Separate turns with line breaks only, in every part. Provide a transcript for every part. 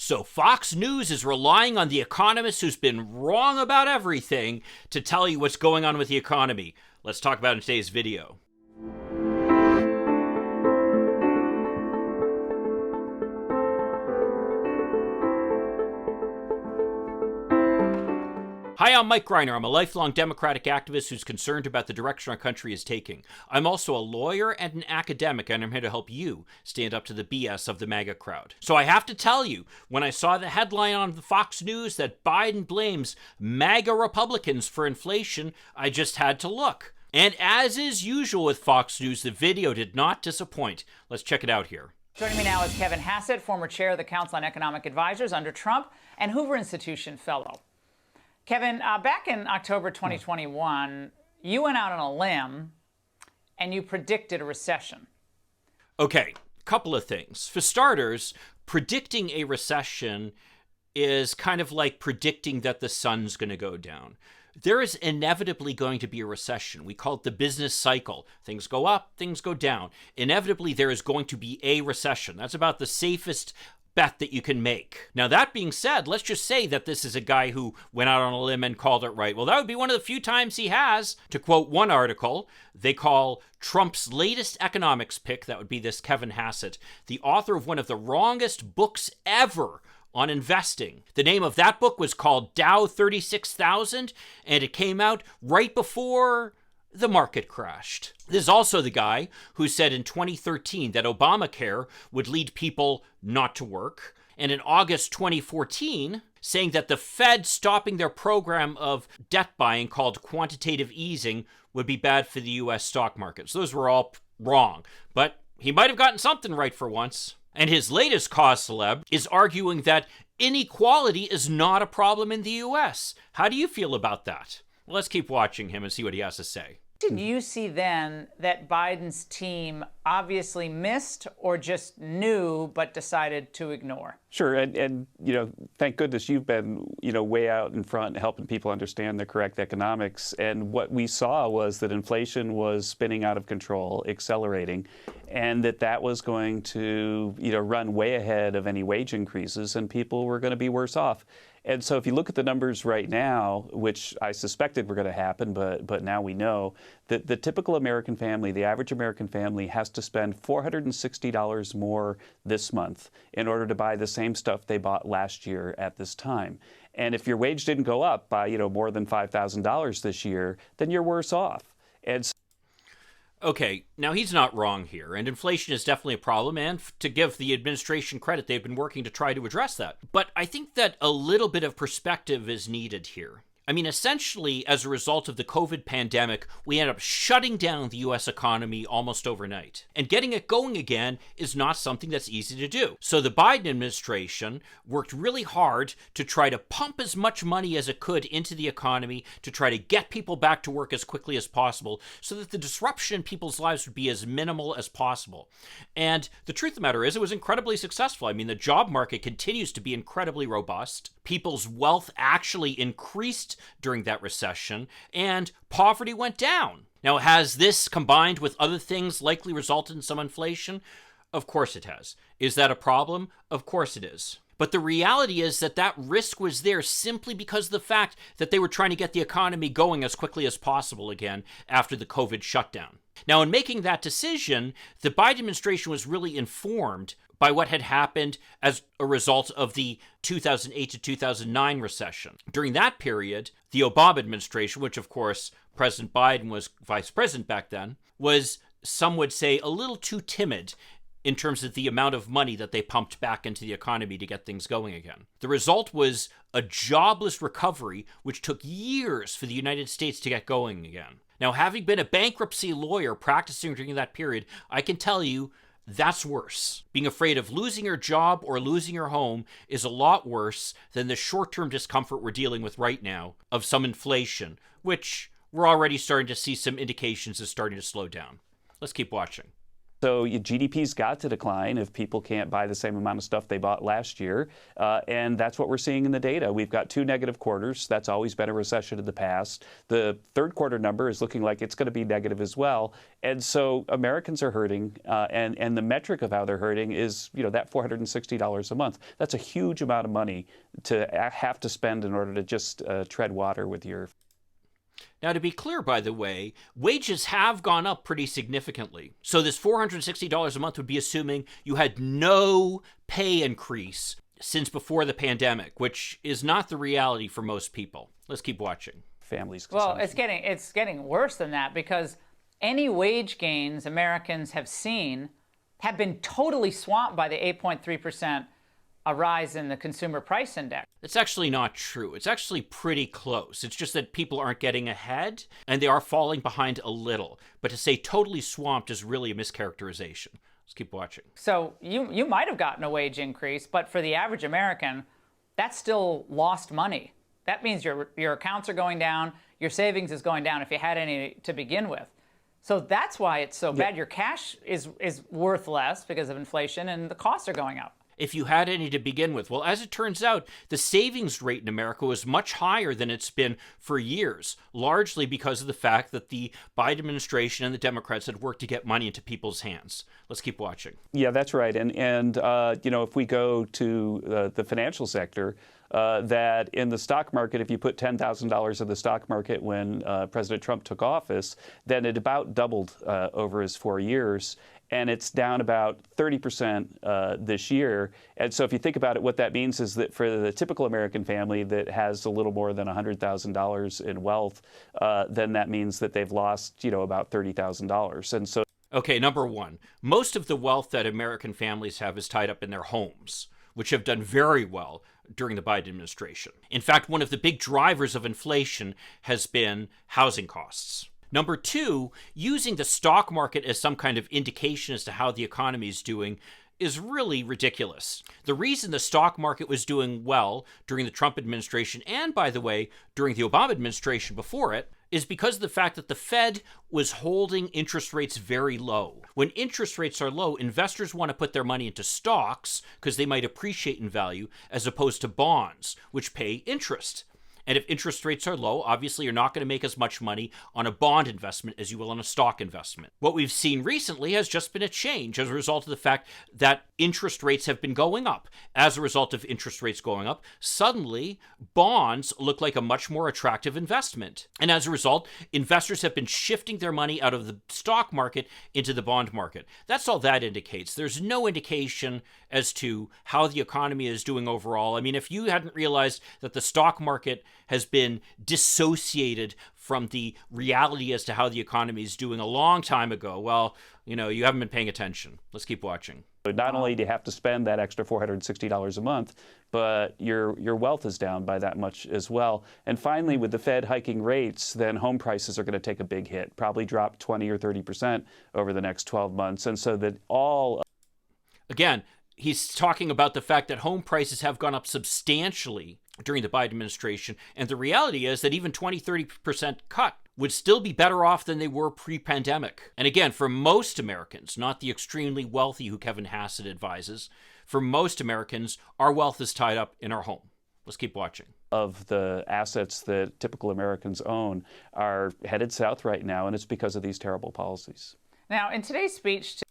So Fox News is relying on the economist who's been wrong about everything to tell you what's going on with the economy. Let's talk about it in today's video. Hi, I'm Mike Greiner. I'm a lifelong Democratic activist who's concerned about the direction our country is taking. I'm also a lawyer and an academic, and I'm here to help you stand up to the BS of the MAGA crowd. So I have to tell you, when I saw the headline on the Fox News that Biden blames MAGA Republicans for inflation, I just had to look. And as is usual with Fox News, the video did not disappoint. Let's check it out here.
Joining me now is Kevin Hassett, former chair of the Council on Economic Advisors under Trump and Hoover Institution fellow. Kevin, back in October 2021, you went out on a limb and you predicted a recession.
Okay, couple of things. For starters, predicting a recession is kind of like predicting that the sun's going to go down. There is inevitably going to be a recession. We call it the business cycle. Things go up, things go down. Inevitably, there is going to be a recession. That's about the safest bet that you can make. Now, that being said, let's just say that this is a guy who went out on a limb and called it right. Well, that would be one of the few times he has. To quote one article, they call Trump's latest economics pick, that would be this Kevin Hassett, the author of one of the wrongest books ever on investing. The name of that book was called Dow 36,000, and it came out right before the market crashed. This is also the guy who said in 2013 that Obamacare would lead people not to work, and in August 2014 saying that the Fed stopping their program of debt buying called quantitative easing would be bad for the US stock markets. Those were all wrong, but he might have gotten something right for once. And his latest cause celeb is arguing that inequality is not a problem in the US. How do you feel about that? Well, let's keep watching him and see what he has to say.
Did you see then that Biden's team obviously missed or just knew but decided to ignore?
Sure, and thank goodness you've been, way out in front helping people understand the correct economics. And what we saw was that inflation was spinning out of control, accelerating, and that was going to, run way ahead of any wage increases, and people were going to be worse off. And so if you look at the numbers right now, which I suspected were going to happen, but now we know, that the typical American family, the average American family, has to spend $460 more this month in order to buy the same stuff they bought last year at this time. And if your wage didn't go up by, more than $5,000 this year, then you're worse off. And
Okay, now he's not wrong here, and inflation is definitely a problem, and to give the administration credit, they've been working to try to address that. But I think that a little bit of perspective is needed here. I mean, essentially, as a result of the COVID pandemic, we ended up shutting down the U.S. economy almost overnight. And getting it going again is not something that's easy to do. So the Biden administration worked really hard to try to pump as much money as it could into the economy to try to get people back to work as quickly as possible so that the disruption in people's lives would be as minimal as possible. And the truth of the matter is, it was incredibly successful. I mean, the job market continues to be incredibly robust. People's wealth actually increased during that recession, and poverty went down. Now, has this combined with other things likely resulted in some inflation? Of course it has. Is that a problem? Of course it is. But the reality is that risk was there simply because of the fact that they were trying to get the economy going as quickly as possible again after the COVID shutdown. Now, in making that decision, the Biden administration was really informed by what had happened as a result of the 2008 to 2009 recession. During that period, the Obama administration, which of course President Biden was vice president back then, was, some would say, a little too timid in terms of the amount of money that they pumped back into the economy to get things going again. The result was a jobless recovery, which took years for the United States to get going again. Now, having been a bankruptcy lawyer practicing during that period, I can tell you that's worse. Being afraid of losing your job or losing your home is a lot worse than the short-term discomfort we're dealing with right now of some inflation, which we're already starting to see some indications is starting to slow down. Let's keep watching.
So GDP's got to decline if people can't buy the same amount of stuff they bought last year. And that's what we're seeing in the data. We've got 2 negative quarters. That's always been a recession in the past. The third quarter number is looking like it's going to be negative as well. And so Americans are hurting. And the metric of how they're hurting is, that $460 a month. That's a huge amount of money to have to spend in order to just tread water with your.
Now, to be clear, by the way, wages have gone up pretty significantly. So this $460 a month would be assuming you had no pay increase since before the pandemic, which is not the reality for most people. Let's keep watching.
Families.
Well, it's getting worse than that, because any wage gains Americans have seen have been totally swamped by the 8.3% a rise in the consumer price index.
It's actually not true. It's actually pretty close. It's just that people aren't getting ahead and they are falling behind a little. But to say totally swamped is really a mischaracterization. Let's keep watching.
So you might have gotten a wage increase, but for the average American, that's still lost money. That means your accounts are going down, your savings is going down if you had any to begin with. So that's why it's so bad. Your cash is worth less because of inflation, and the costs are going up.
If you had any to begin with. Well, as it turns out, the savings rate in America was much higher than it's been for years, largely because of the fact that the Biden administration and the Democrats had worked to get money into people's hands. Let's keep watching.
Yeah, that's right. And if we go to the financial sector, that in the stock market, if you put $10,000 in the stock market when President Trump took office, then it about doubled over his 4 years. And it's down about 30% this year. And so if you think about it, what that means is that for the typical American family that has a little more than $100,000 in wealth, then that means that they've lost, about $30,000. And so.
Okay, number one, most of the wealth that American families have is tied up in their homes, which have done very well during the Biden administration. In fact, one of the big drivers of inflation has been housing costs. Number two, using the stock market as some kind of indication as to how the economy is doing is really ridiculous. The reason the stock market was doing well during the Trump administration, and by the way, during the Obama administration before it, is because of the fact that the Fed was holding interest rates very low. When interest rates are low, investors want to put their money into stocks because they might appreciate in value, as opposed to bonds, which pay interest. And if interest rates are low, obviously you're not going to make as much money on a bond investment as you will on a stock investment. What we've seen recently has just been a change as a result of the fact that interest rates have been going up. As a result of interest rates going up, suddenly bonds look like a much more attractive investment. And as a result, investors have been shifting their money out of the stock market into the bond market. That's all that indicates. There's no indication as to how the economy is doing overall. I mean, if you hadn't realized that the stock market has been dissociated from the reality as to how the economy is doing a long time ago, well, you haven't been paying attention. Let's keep watching.
Not only do you have to spend that extra $460 a month, but your wealth is down by that much as well. And finally, with the Fed hiking rates, then home prices are going to take a big hit, probably drop 20 or 30% over the next 12 months. And so that all...
Again, he's talking about the fact that home prices have gone up substantially during the Biden administration. And the reality is that even 20-30% cut would still be better off than they were pre-pandemic. And again, for most Americans, not the extremely wealthy who Kevin Hassett advises, for most Americans, our wealth is tied up in our home. Let's keep watching.
Of the assets that typical Americans own are headed south right now, and it's because of these terrible policies.
Now, in today's speech...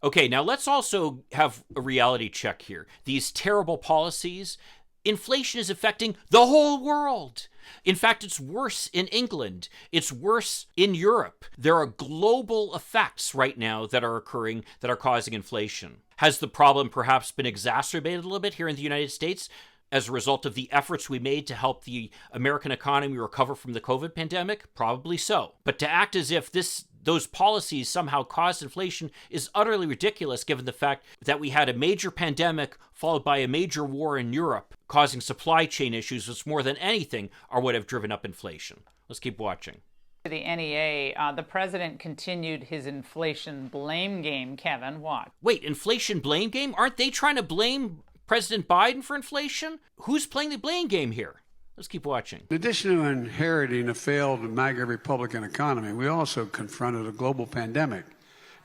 Okay, now let's also have a reality check here. These terrible policies... Inflation is affecting the whole world. In fact, it's worse in England. It's worse in Europe. There are global effects right now that are occurring that are causing inflation. Has the problem perhaps been exacerbated a little bit here in the United States as a result of the efforts we made to help the American economy recover from the COVID pandemic? Probably so. But to act as if those policies somehow caused inflation is utterly ridiculous, given the fact that we had a major pandemic followed by a major war in Europe, causing supply chain issues, which more than anything are what have driven up inflation. Let's keep watching.
The NEA, the president continued his inflation blame game. Kevin, what?
Wait, inflation blame game? Aren't they trying to blame President Biden for inflation? Who's playing the blame game here? Let's keep watching.
In addition to inheriting a failed MAGA Republican economy, we also confronted a global pandemic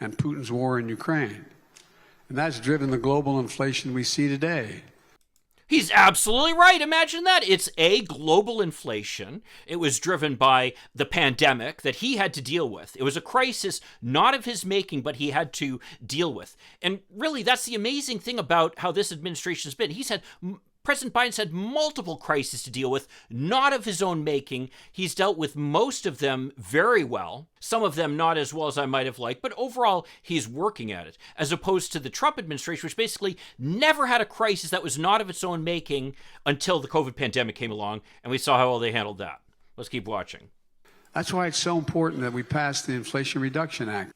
and Putin's war in Ukraine. And that's driven the global inflation we see today.
He's absolutely right. Imagine that. It's a global inflation. It was driven by the pandemic that he had to deal with. It was a crisis not of his making, but he had to deal with. And really, that's the amazing thing about how this administration has been. President Biden's had multiple crises to deal with, not of his own making. He's dealt with most of them very well, some of them not as well as I might have liked, but overall, he's working at it, as opposed to the Trump administration, which basically never had a crisis that was not of its own making until the COVID pandemic came along, and we saw how well they handled that. Let's keep watching.
That's why it's so important that we pass the Inflation Reduction Act.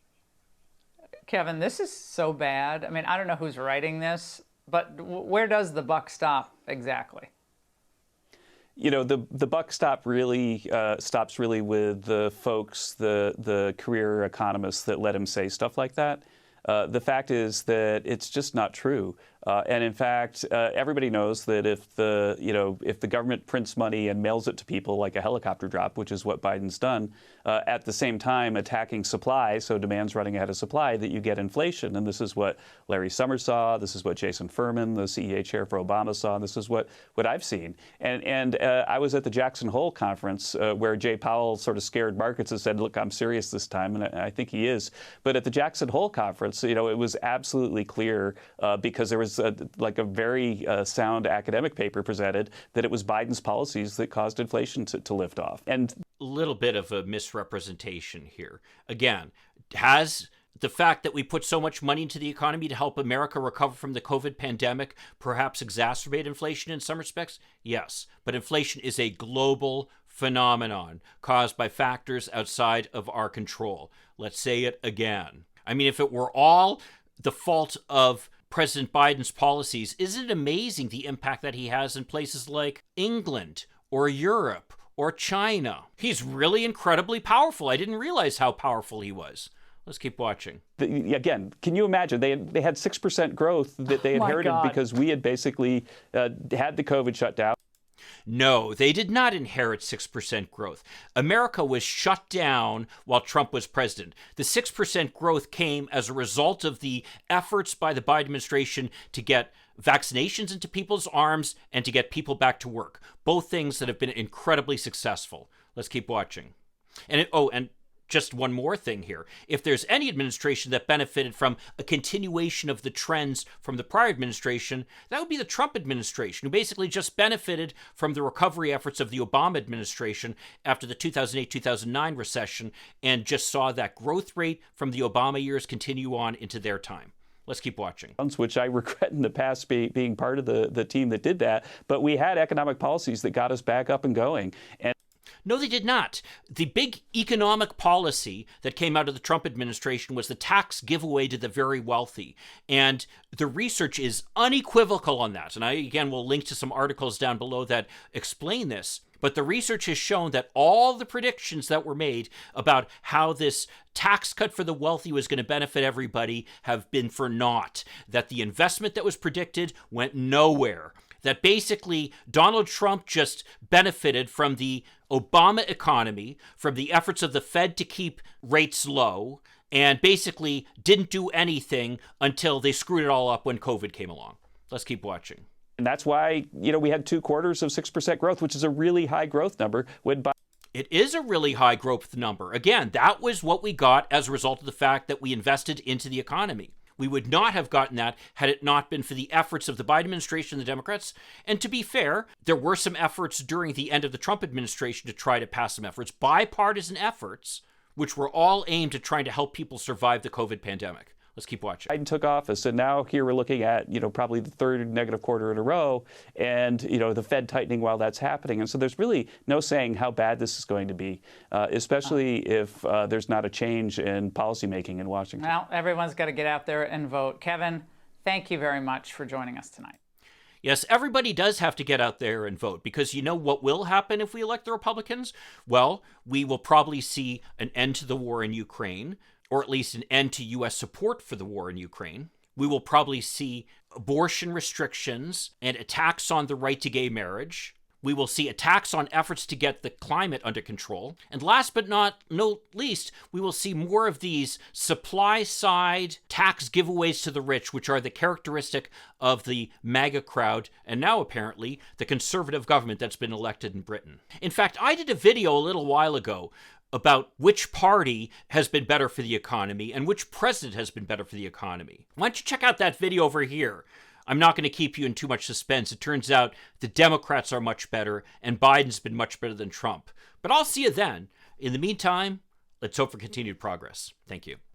Kevin, this is so bad. I mean, I don't know who's writing this, but where does the buck stop exactly?
You know, the buck stops really with the folks, the career economists that let him say stuff like that. The fact is that it's just not true. And in fact, everybody knows that if the government prints money and mails it to people like a helicopter drop, which is what Biden's done, at the same time attacking supply, so demand's running ahead of supply, that you get inflation. And this is what Larry Summers saw. This is what Jason Furman, the CEA chair for Obama, saw. And this is what I've seen. And I was at the Jackson Hole conference where Jay Powell sort of scared markets and said, look, I'm serious this time. And I think he is. But at the Jackson Hole conference, it was absolutely clear because there was a very sound academic paper presented that it was Biden's policies that caused inflation to lift off. And
a little bit of a misrepresentation here. Again, has the fact that we put so much money into the economy to help America recover from the COVID pandemic perhaps exacerbate inflation in some respects? Yes, but inflation is a global phenomenon caused by factors outside of our control. Let's say it again. I mean, if it were all the fault of President Biden's policies, isn't it amazing the impact that he has in places like England or Europe or China? He's really incredibly powerful. I didn't realize how powerful he was. Let's keep watching.
Again, can you imagine? They had 6% growth that they inherited because we had basically had the COVID shutdown.
No, they did not inherit 6% growth. America was shut down while Trump was president. The 6% growth came as a result of the efforts by the Biden administration to get vaccinations into people's arms and to get people back to work. Both things that have been incredibly successful. Let's keep watching. And just one more thing here. If there's any administration that benefited from a continuation of the trends from the prior administration, that would be the Trump administration, who basically just benefited from the recovery efforts of the Obama administration after the 2008-2009 recession and just saw that growth rate from the Obama years continue on into their time. Let's keep watching.
Which I regret in the past being part of the team that did that. But we had economic policies that got us back up and going.
No, they did not. The big economic policy that came out of the Trump administration was the tax giveaway to the very wealthy. And the research is unequivocal on that. And I, again, will link to some articles down below that explain this. But the research has shown that all the predictions that were made about how this tax cut for the wealthy was going to benefit everybody have been for naught. That the investment that was predicted went nowhere. That basically Donald Trump just benefited from the Obama economy, from the efforts of the Fed to keep rates low, and basically didn't do anything until they screwed it all up when COVID came along. Let's keep watching.
And that's why, we had 2 quarters of 6% growth, which is a really high growth number.
It is a really high growth number. Again, that was what we got as a result of the fact that we invested into the economy. We would not have gotten that had it not been for the efforts of the Biden administration and the Democrats. And to be fair, there were some efforts during the end of the Trump administration to try to pass some efforts, bipartisan efforts, which were all aimed at trying to help people survive the COVID pandemic. Let's keep watching.
Biden took office, and now here we're looking at, probably the 3rd negative quarter in a row, and, the Fed tightening while that's happening. And so there's really no saying how bad this is going to be, especially if there's not a change in policymaking in Washington.
Well, everyone's got to get out there and vote. Kevin, thank you very much for joining us tonight.
Yes, everybody does have to get out there and vote, because you know what will happen if we elect the Republicans? Well, we will probably see an end to the war in Ukraine, or at least an end to U.S. support for the war in Ukraine. We will probably see abortion restrictions and attacks on the right to gay marriage. We will see attacks on efforts to get the climate under control. And last but not least, we will see more of these supply-side tax giveaways to the rich, which are the characteristic of the MAGA crowd, and now apparently the conservative government that's been elected in Britain. In fact, I did a video a little while ago about which party has been better for the economy and which president has been better for the economy. Why don't you check out that video over here? I'm not going to keep you in too much suspense. It turns out the Democrats are much better, and Biden's been much better than Trump. But I'll see you then. In the meantime, let's hope for continued progress. Thank you.